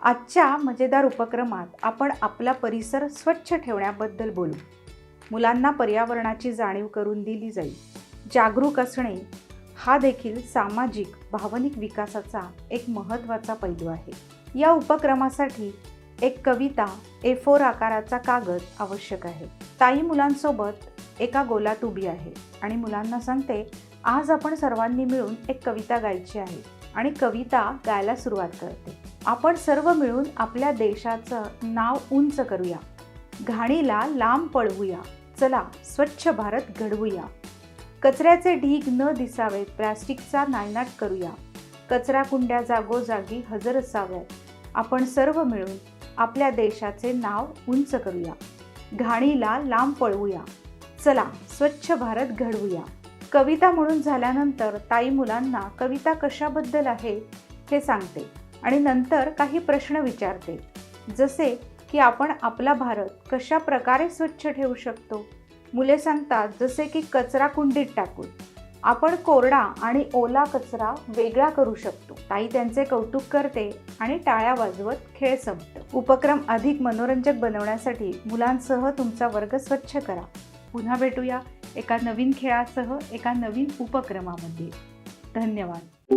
आजच्या मजेदार उपक्रमात आपण आपला परिसर स्वच्छ ठेवण्याबद्दल बोलू. मुलांना पर्यावरणाची जाणीव करून दिली जाईल. जागरूक असणे हा देखील सामाजिक भावनिक विकासाचा एक महत्त्वाचा पैलू आहे. या उपक्रमासाठी एक कविता A4 आकाराचा कागद आवश्यक आहे. ताई मुलांसोबत एका गोलात उभी आहे आणि मुलांना सांगते, आज आपण सर्वांनी मिळून एक कविता गायची आहे आणि कविता गायला सुरुवात करते. आपण सर्व मिळून आपल्या देशाचं नाव उंच करूया, घाणीला लांब पळवूया, चला स्वच्छ भारत घडवूया. कचऱ्याचे ढीग न दिसावेत, प्लास्टिकचा नायनाट करूया, कचरा कुंड्या जागोजागी हजर असाव्यात. आपण सर्व मिळून आपल्या देशाचे नाव उंच करूया, घाणीला लांब पळवूया, चला स्वच्छ भारत घडवूया. कविता म्हणून झाल्यानंतर ताई मुलांना कविता कशाबद्दल आहे हे सांगते आणि नंतर काही प्रश्न विचारते, जसे की आपण आपला भारत कशा प्रकारे स्वच्छ ठेवू शकतो. मुले सांगतात, जसे की कचरा कुंडीत टाकून आपण कोरडा आणि ओला कचरा वेगळा करू शकतो. ताई त्यांचे कौतुक करते आणि टाळ्या वाजवत खेळ संपतो. उपक्रम अधिक मनोरंजक बनवण्यासाठी मुलांसह तुमचा वर्ग स्वच्छ करा. पुन्हा भेटूया एका नवीन खेळासह एका नवीन उपक्रमामध्ये. धन्यवाद.